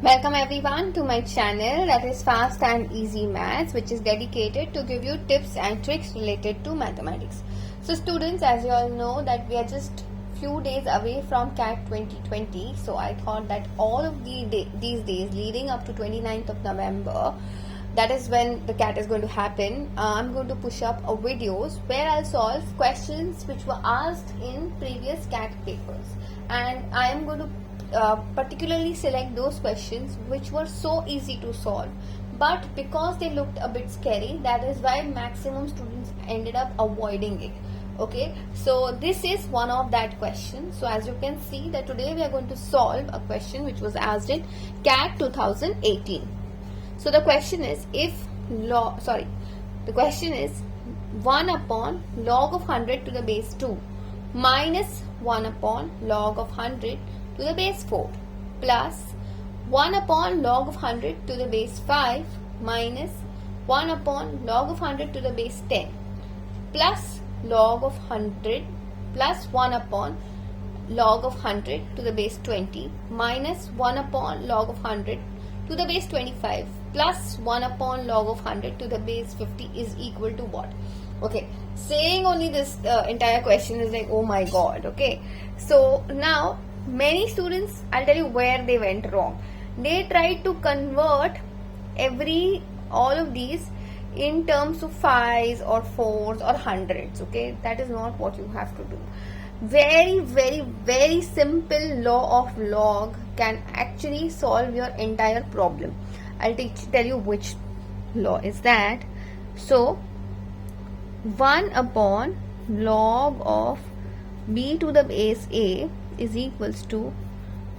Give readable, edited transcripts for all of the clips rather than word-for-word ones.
Welcome everyone to my channel, that is Fast and Easy Maths, which is dedicated to give you tips and tricks related to mathematics. So students, as you all know that we are just few days away from CAT 2020, so I thought that all of these days leading up to 29th of November, that is when the CAT is going to happen, I'm going to push up videos where I'll solve questions which were asked in previous CAT papers, and I am going to particularly select those questions which were so easy to solve, but because they looked a bit scary, that is why maximum students ended up avoiding it. Okay, so this is one of that question. So as you can see that today we are going to solve a question which was asked in CAT 2018. So the question is, the question is 1 upon log of 100 to the base 2 minus 1 upon log of 100 to the base 4 plus 1 upon log of 100 to the base 5 minus 1 upon log of 100 to the base 10 plus log of 100 plus 1 upon log of 100 to the base 20 minus 1 upon log of 100 to the base 25 plus 1 upon log of 100 to the base 50 is equal to what? Okay, saying only this entire question is like, oh my god. Okay, so now many students, I'll tell you where they went wrong. They tried to convert all of these in terms of 5s or 4s or 100s. Okay, that is not what you have to do. Very simple law of log can actually solve your entire problem. I'll tell you which law is that. So 1 upon log of b to the base a is equals to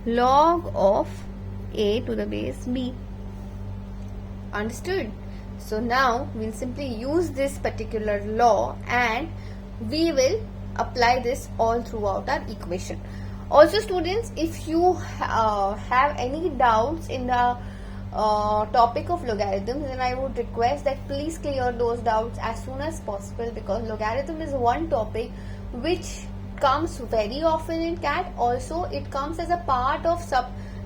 log of a to the base b. Understood? So now we'll simply use this particular law and we will apply this all throughout our equation. Also students, if you have any doubts in the topic of logarithms, then I would request that please clear those doubts as soon as possible, because logarithm is one topic which comes very often in CAT. Also it comes as a part of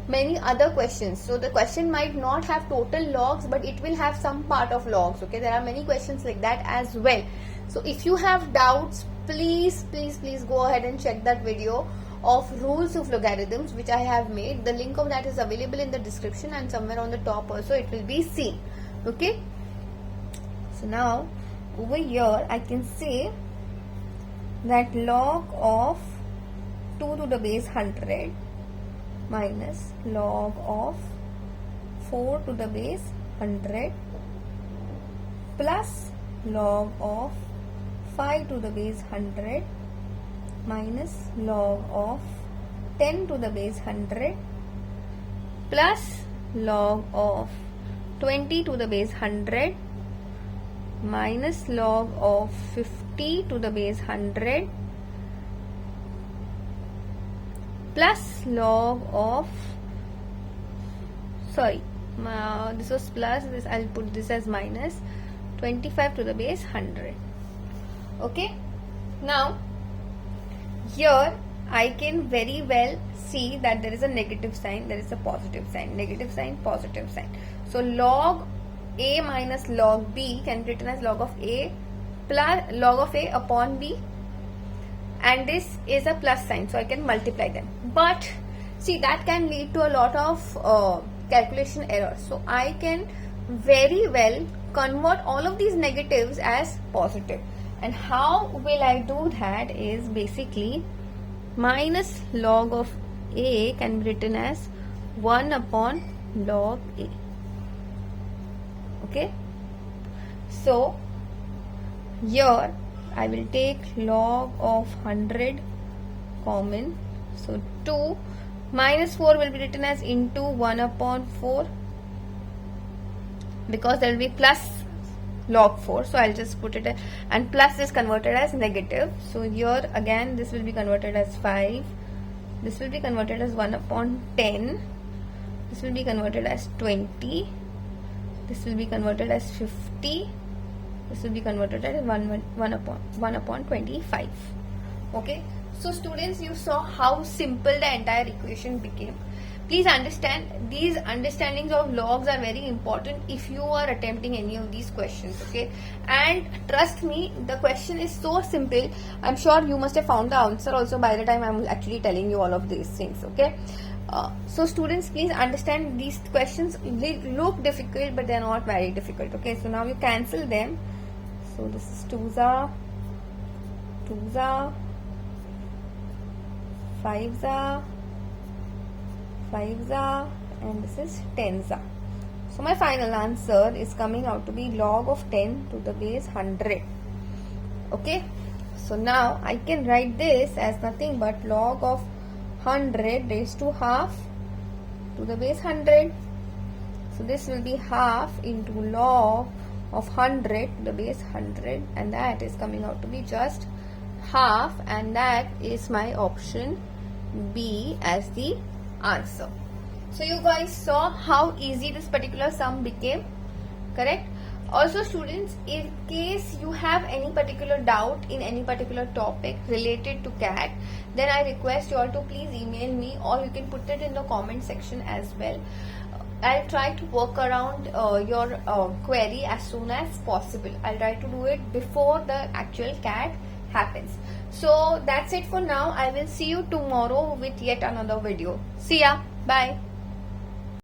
many other questions. So the question might not have total logs, but it will have some part of logs. Okay, there are many questions like that as well. So if you have doubts, please go ahead and check that video of rules of logarithms which I have made. The link of that is available in the description and somewhere on the top also it will be seen. Okay, so now over here I can say that log of 2 to the base 100 minus log of 4 to the base 100 plus log of 5 to the base 100 minus log of 10 to the base 100 plus log of 20 to the base 100 minus log of 50 to the base 100 plus log of this was plus, this I'll put this as minus 25 to the base 100. Okay, now here I can very well see that there is a negative sign, there is a positive sign, negative sign, positive sign. So log a minus log b can be written as log of a plus log of a upon b, and this is a plus sign, so I can multiply them. But see, that can lead to a lot of calculation errors. So I can very well convert all of these negatives as positive. And how will I do that is basically minus log of a can be written as 1 upon log a. Okay, so here I will take log of 100 common, so 2 minus 4 will be written as into 1 upon 4, because there will be plus log 4, so I'll just put it, and plus is converted as negative. So here again this will be converted as 5, this will be converted as 1 upon 10, this will be converted as 20, this will be converted as 50, this will be converted as 1 upon 25. Okay, so students, you saw how simple the entire equation became. Please understand, these understandings of logs are very important if you are attempting any of these questions, okay? And trust me, the question is so simple. I'm sure you must have found the answer also by the time I'm actually telling you all of these things, okay? So students, please understand, these questions look difficult, but they're not very difficult, okay? So now you cancel them. So this is 2za, 2za, 5za, 5za, and this is 10za. So my final answer is coming out to be log of 10 to the base 100. Okay, so now I can write this as nothing but log of 100 raised to half to the base 100. So this will be half into log of 100 to the base 100, and that is coming out to be just half, and that is my option B as the answer. So you guys saw how easy this particular sum became, correct? Also students, in case you have any particular doubt in any particular topic related to CAT, then I request you all to please email me, or you can put it in the comment section as well. I'll try to work around your query as soon as possible. I'll try to do it before the actual CAT happens. So that's it for now. I will see you tomorrow with yet another video. See ya. Bye.